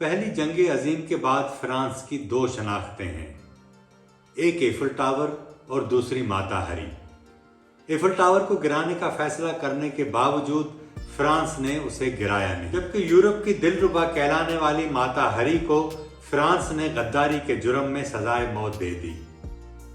पहली जंग अजीम के बाद फ्रांस की दो शनाख्तें हैं, एक एफिल टावर और दूसरी माता हरी। एफिल टावर को गिराने का फैसला करने के बावजूद फ्रांस ने उसे गिराया नहीं, जबकि यूरोप की दिलरुबा कहलाने वाली माता हरी को फ्रांस ने गद्दारी के जुर्म में सजाए मौत दे दी।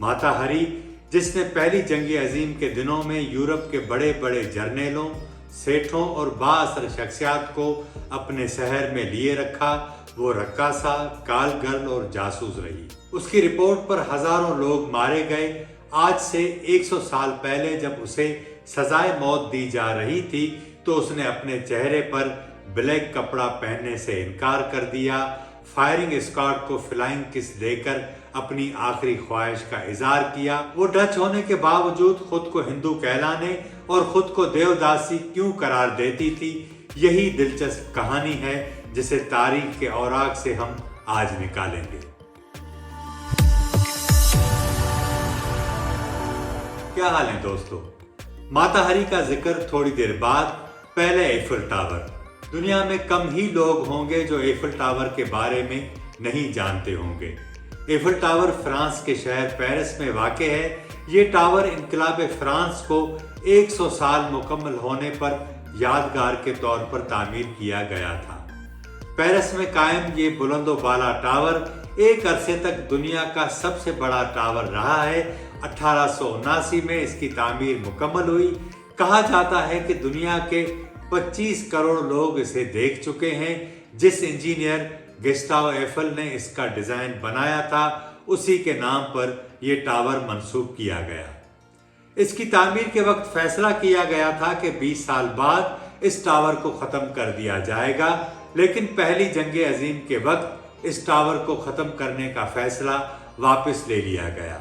माता हरी, जिसने पहली जंग अजीम के दिनों में यूरोप के बड़े बड़े जर्नेलों, सेठों और बाअसर शख्सियात को अपने शहर में लिए रखा, वो रक्कासा, काल गर्ल और जासूस रही। उसकी रिपोर्ट पर हजारों लोग मारे गए। आज से 100 साल पहले जब उसे सजाए मौत दी जा रही थी तो उसने अपने चेहरे पर ब्लैक कपड़ा पहनने से इनकार कर दिया। फायरिंग स्क्वाड को फ्लाइंग किस देकर अपनी आखिरी ख्वाहिश का इजहार किया। वो डच होने के बावजूद खुद को हिंदू कहलाने और खुद को देवदासी क्यों करार देती थी, यही दिलचस्प कहानी है जिसे तारीख के औराक से हम आज निकालेंगे। क्या हाल है दोस्तों? माता हरी का जिक्र थोड़ी देर बाद। पहले एफिल टावर। दुनिया में कम ही लोग होंगे जो एफिल टावर के बारे में नहीं जानते होंगे। एफिल टावर फ्रांस के शहर पेरिस में वाक़ है। ये टावर इनकलाब फ्रांस को 100 साल मुकम्मल होने पर यादगार के तौर पर तामीर किया गया था। पेरिस में कायम ये बुलंदो बाला टावर एक अरसे तक दुनिया का सबसे बड़ा टावर रहा है। 1879 में इसकी तामीर मुकम्मल हुई। कहा जाता है कि दुनिया के 25 करोड़ लोग इसे देख चुके हैं। जिस इंजीनियर गुस्ताव एफल ने इसका डिजाइन बनाया था, उसी के नाम पर यह टावर मंसूब किया गया। इसकी तामीर के वक्त फैसला किया गया था कि 20 साल बाद इस टावर को खत्म कर दिया जाएगा, लेकिन पहली जंग अजीम के वक्त इस टावर को खत्म करने का फैसला वापस ले लिया गया,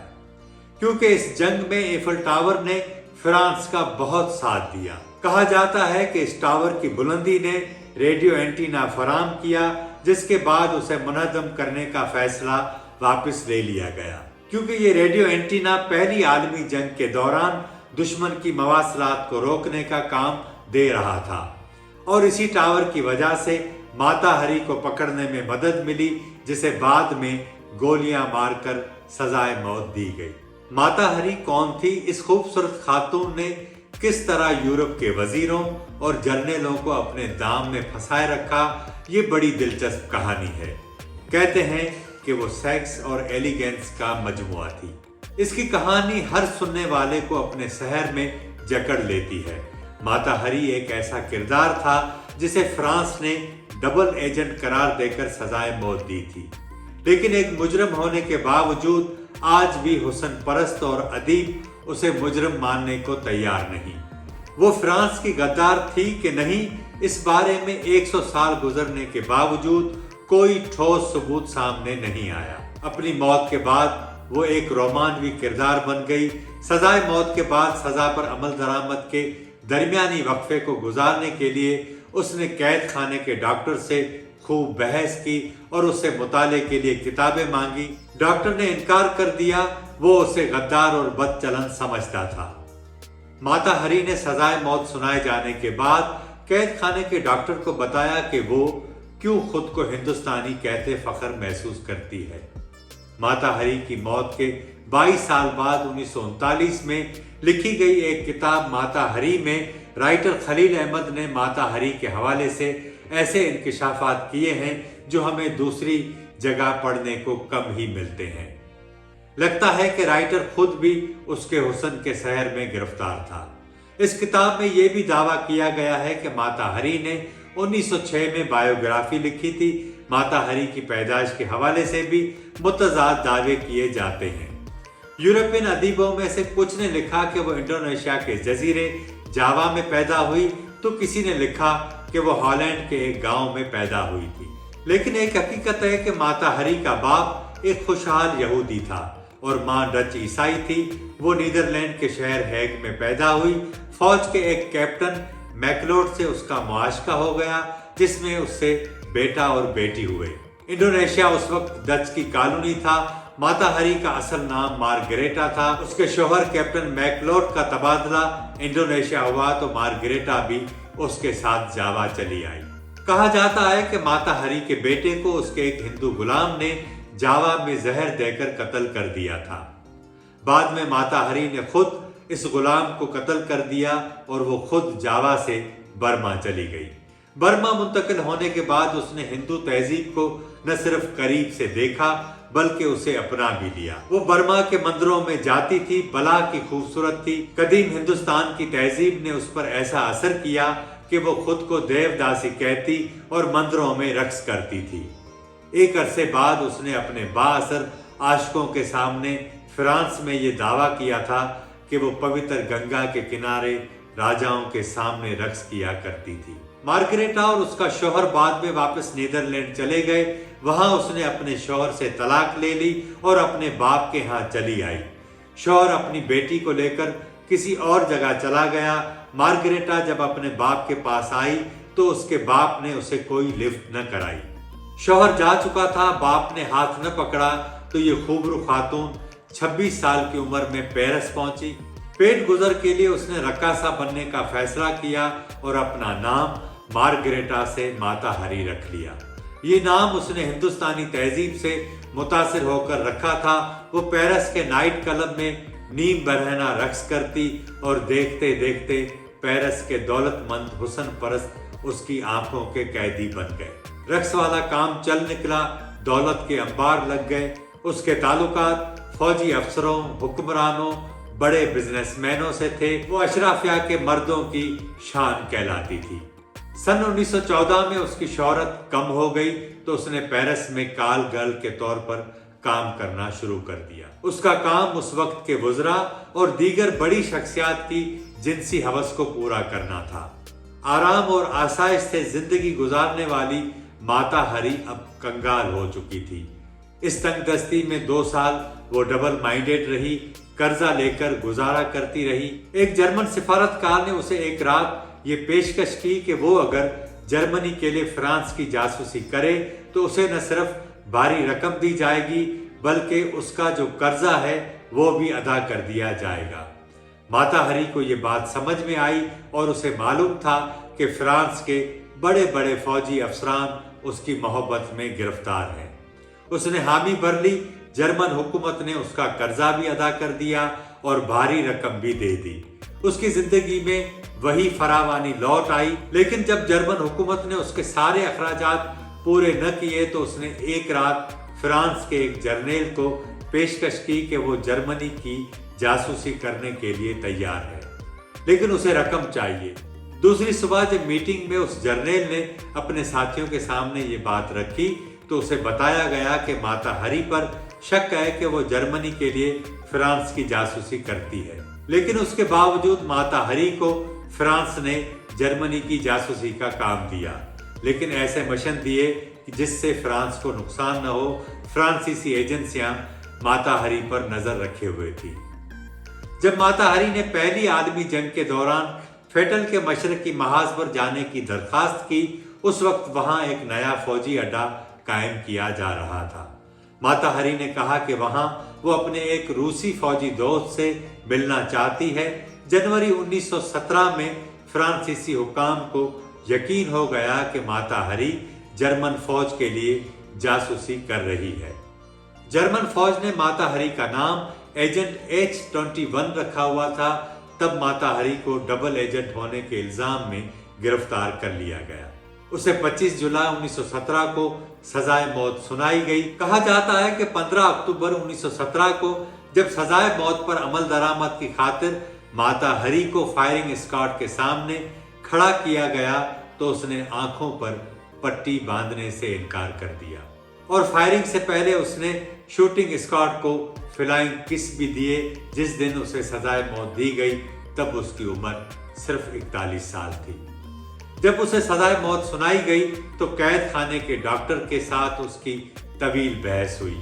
क्योंकि इस जंग में एफिल टावर ने फ्रांस का बहुत साथ दिया। कहा जाता है कि इस टावर की बुलंदी ने रेडियो एंटीना फराहम किया, जिसके बाद उसे मुनहदम करने का फैसला वापस ले लिया गया, क्योंकि ये रेडियो एंटीना पहली आलमी जंग के दौरान दुश्मन की मवासलात को रोकने का काम दे रहा था। और इसी टावर की वजह से माता हरी को पकड़ने में मदद मिली, जिसे बाद में गोलियां मारकर सजाए मौत दी गई। माता हरी कौन थी? इस खूबसूरत खातून ने किस तरह यूरोप के वजीरों और जर्नेलों को अपने दाम में फंसाए रखा, ये बड़ी दिलचस्प कहानी है। कहते हैं कि वो सेक्स और एलिगेंस का मजमुआ थी। इसकी कहानी हर सुनने वाले को अपने शहर में जकड़ लेती है। माता हरी एक ऐसा किरदार था जिसे फ्रांस ने डबल एजेंट करार देकर सजाए मौत दी थी, लेकिन एक मुजरम होने के बावजूद आज भी हुस्न परस्त और अदीब उसे मुजरम मानने को तैयार नहीं। वो फ्रांस की गद्दार थी कि नहीं, इस बारे में 100 साल गुजरने के बावजूद कोई ठोस सबूत सामने नहीं आया। अपनी मौत के बाद वो एक रोमानवी किरदार बन गई। सजाए मौत के बाद सजा पर अमल दरामद के दरमियानी वक्फे को गुजारने के लिए उसने कैद खाने के डॉक्टर से खूब बहस की और उससे मुताले के लिए किताबें मांगी। डॉक्टर ने इनकार कर दिया। वो उसे गद्दार और बदचलन समझता था। माता हरी ने सजाए मौत सुनाए जाने के बाद कैद खाने के डॉक्टर को बताया कि वो क्यों खुद को हिंदुस्तानी कहते फख्र महसूस करती है। माता हरी की मौत के 22 साल बाद 1939 में लिखी गई एक किताब माता हरी में राइटर खलील अहमद ने माता हरी के हवाले से ऐसे इंकिशाफात किए हैं जो हमें दूसरी जगह पढ़ने को कम ही मिलते हैं। लगता है कि राइटर खुद भी उसके हुस्न के शहर में गिरफ्तार था। इस किताब में यह भी दावा किया गया है कि माता हरी ने 1906 में बायोग्राफी लिखी थी। माता हरी की पैदाइश के हवाले से भी मुतज़ाद दावे किए जाते हैं। यूरोपियन अदीबों में से कुछ ने लिखा कि वो इंडोनेशिया के जजीरे जावा में पैदा हुई, तो किसी ने लिखा कि वो हॉलैंड के एक गांव में पैदा हुई थी। लेकिन एक हकीकत है कि माता हरी का बाप एक खुशहाल यहूदी था और माँ डच ईसाई थी। वो नीदरलैंड के शहर हैग में पैदा हुई। फौज के एक कैप्टन मैकलोड से उसका मुआशका हो गया, जिसमें उससे बेटा और बेटी हुए। इंडोनेशिया उस वक्त डच की कॉलोनी था। माता हरी का असल नाम मार्गरेटा था। उसके शोहर कैप्टन मैकलोड का तबादला इंडोनेशिया हुआ तो मार्गरेटा भी उसके साथ जावा चली आई। कहा जाता है कि माता हरी के बेटे को उसके एक हिंदू गुलाम ने जावा में जहर देकर कत्ल कर दिया था। बाद में माता हरी ने खुद इस गुलाम को कत्ल कर दिया और वो खुद जावा से बर्मा चली गई। बर्मा मुंतकिल होने के बाद उसने हिंदू तहजीब को न सिर्फ करीब से देखा बल्कि उसे अपना भी लिया। वो बर्मा के मंदिरों में जाती थी, बला की खूबसूरत थी। कदीम हिंदुस्तान की तहजीब ने उस पर ऐसा असर किया कि वो खुद को देवदासी कहती और मंदिरों में रक्स करती थी। एक अरसे बाद उसने अपने बाअसर आशिकों के सामने फ्रांस में ये दावा किया था कि वो पवित्र गंगा के किनारे राजाओं के सामने रक्स किया करती थी। मार्गरेटा और उसका शौहर बाद में वापस नीदरलैंड चले गए। वहां उसने अपने शौहर से तलाक ले ली और अपने बाप के यहाँ चली आई। शौहर अपनी बेटी को लेकर किसी और जगह चला गया। मार्गरेटा जब अपने बाप के पास आई तो उसके बाप ने उसे कोई लिफ्ट न कराई। शौहर जा चुका था, बाप ने हाथ न पकड़ा तो ये खूबरू खातून 26 साल की उम्र में पेरिस पहुंची। पेट गुजर के लिए उसने रक्कासा बनने का फैसला किया और अपना नाम मार्गरेटा से माता हरी रख लिया। ये नाम उसने हिंदुस्तानी तहजीब से मुतासिर होकर रखा था। वो पेरिस के नाइट क्लब में नीम बरहना रक्स करती और देखते देखते पेरिस के दौलतमंद हुस्न परस्त उसकी आंखों के कैदी बन गए। रक्स वाला काम चल निकला, दौलत के अंबार लग गए। उसके ताल्लुकात फौजी अफसरों, हुक्मरानों, बड़े बिजनेसमैनों से थे। वो अशराफिया के मर्दों की शान कहलाती थी। सन 1914 में उसकी शोहरत कम हो गई तो उसने पेरिस में काल गर्ल के तौर पर काम करना शुरू कर दिया। उसका काम उस वक्त के वुज़रा और दीगर बड़ी शख्सियात की जिनसी हवस को पूरा करना था। आराम और आसाइश से जिंदगी गुजारने वाली माता हरी अब कंगाल हो चुकी थी। इस तंगदस्ती में 2 साल वो डबल माइंडेड रही, कर्जा लेकर गुजारा करती रही। एक जर्मन सिफारतकार ने उसे एक रात ये पेशकश की कि वो अगर जर्मनी के लिए फ्रांस की जासूसी करे तो उसे न सिर्फ भारी रकम दी जाएगी बल्कि उसका जो कर्जा है वो भी अदा कर दिया जाएगा। माता हरी को ये बात समझ में आई और उसे मालूम था कि फ्रांस के बड़े बड़े फौजी अफसरान उसकी मोहब्बत में गिरफ्तार हैं। उसने हामी भर ली। जर्मन हुकूमत ने उसका कर्जा भी अदा कर दिया और भारी रकम भी दे दी। उसकी जिंदगी में वही फरावानी लौट आई। लेकिन जब जर्मन हुकूमत ने उसके सारे अखराजात पूरे न किए तो उसने एक रात फ्रांस के एक जर्नेल को पेशकश की कि वो जर्मनी की जासूसी करने के लिए तैयार है, लेकिन उसे रकम चाहिए। दूसरी सुबह जब मीटिंग में उस जर्नेल ने अपने साथियों के सामने ये बात रखी तो उसे बताया गया कि माता हरी पर शक है कि वो जर्मनी के लिए फ्रांस की जासूसी करती है। लेकिन उसके बावजूद माता हरी को फ्रांस ने जर्मनी की जासूसी का काम दिया, लेकिन ऐसे मिशन दिए कि जिससे फ्रांस को नुकसान न हो। फ्रांसीसी एजेंसियां माता हरी पर नजर रखे हुए थी। जब माता हरी ने पहली आलमी जंग के दौरान फेटल के मशरकी महाज पर जाने की दरखास्त की, उस वक्त वहां एक नया फौजी अड्डा कायम किया जा रहा था। माता हरी ने कहा कि वहां वो अपने एक रूसी फौजी दोस्त से मिलना चाहती है। जनवरी 1917 में फ्रांसीसी हुकाम को यकीन हो गया कि माता हरी जर्मन फौज के लिए जासूसी कर रही है। जर्मन फौज ने माता हरी का नाम एजेंट H-21 रखा हुआ था। तब माता हरी को डबल एजेंट होने के इल्जाम में गिरफ्तार कर लिया गया। उसे 25 जुलाई 1917 को सजाए मौत सुनाई गई। कहा जाता है कि 15 अक्टूबर 1917 को जब सजाए मौत पर अमल दरामद की खातिर माता हरी को फायरिंग स्क्वाड के सामने खड़ा किया गया तो उसने आंखों पर पट्टी बांधने से इनकार कर दिया और फायरिंग से पहले उसने शूटिंग स्क्वाड को फ्लाइंग किस भी दिए। जिस दिन उसे सजाए मौत दी गई तब उसकी उम्र सिर्फ 41 साल थी। जब उसे सजाए मौत सुनाई गई तो कैद खाने के डॉक्टर के साथ उसकी तवील बहस हुई,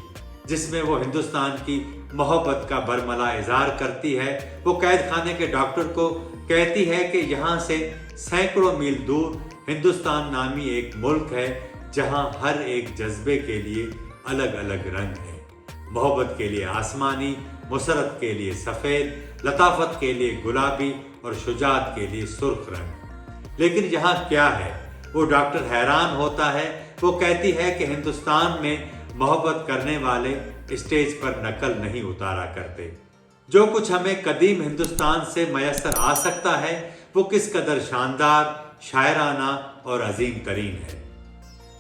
जिसमें वो हिंदुस्तान की मोहब्बत का बरमला इजहार करती है। वो कैद खाने के डॉक्टर को कहती है कि यहाँ से सैकड़ों मील दूर हिंदुस्तान नामी एक मुल्क है जहाँ हर एक जज्बे के लिए अलग अलग रंग है। मोहब्बत के लिए आसमानी, मुसरत के लिए सफ़ेद, लताफत के लिए गुलाबी और शुजात के लिए सुर्ख रंग। लेकिन यहाँ क्या है? वो डॉक्टर हैरान होता है। वो कहती है कि हिंदुस्तान में मोहब्बत करने वाले स्टेज पर नकल नहीं उतारा करते। जो कुछ हमें कदीम हिंदुस्तान से मयसर आ सकता है वो किस कदर शानदार, शायराना और अजीम तरीन है।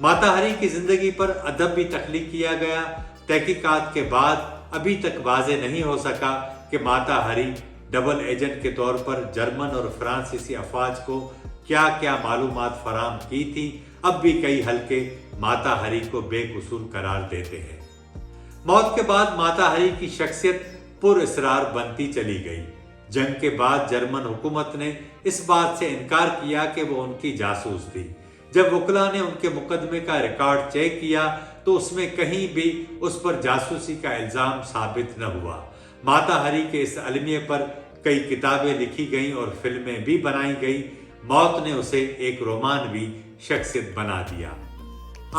माता हरी की जिंदगी पर अदब भी तख्लीक किया गया। तहकीकात के बाद अभी तक वाज़े नहीं हो सका कि माता हरी डबल एजेंट के तौर पर जर्मन और फ्रांसीसी अफवाज को क्या क्या मालूमात फराम की थी। अब भी कई हल्के माता हरी को बेकसूर करार देते हैं। मौत के बाद माता हरी की शख्सियत पुरअसरार बनती चली गई। जंग के बाद जर्मन हुकूमत ने इस बात से इनकार किया कि वो उनकी जासूस थी। जब वकला ने उनके मुकदमे का रिकॉर्ड चेक किया तो उसमें कहीं भी उस पर जासूसी का इल्जाम साबित न हुआ। माता हरी के इस अलमिये पर कई किताबें लिखी गईं और फिल्में भी बनाई गई। मौत ने उसे एक रोमानवी शख्सियत बना दिया।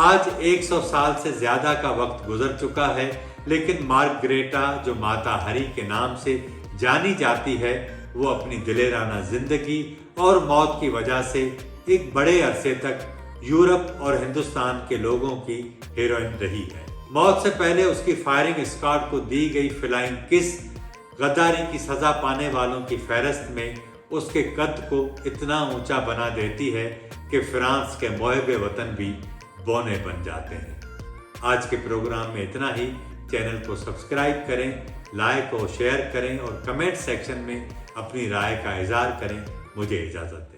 आज 100 साल से ज्यादा का वक्त गुजर चुका है, लेकिन मार्गरेटा जो माता हरी के नाम से जानी जाती है वो अपनी दिलेराना जिंदगी और मौत की वजह से एक बड़े अरसे तक यूरोप और हिंदुस्तान के लोगों की हीरोइन रही है। मौत से पहले उसकी फायरिंग स्क्वाड को दी गई फ्लाइंग किस गद्दारी की सजा पाने वालों की फहरिस्त में उसके कद को इतना ऊंचा बना देती है कि फ्रांस के मुहिब वतन भी बौने बन जाते हैं। आज के प्रोग्राम में इतना ही। चैनल को सब्सक्राइब करें, लाइक और शेयर करें और कमेंट सेक्शन में अपनी राय का इज़हार करें। मुझे इजाज़त दें।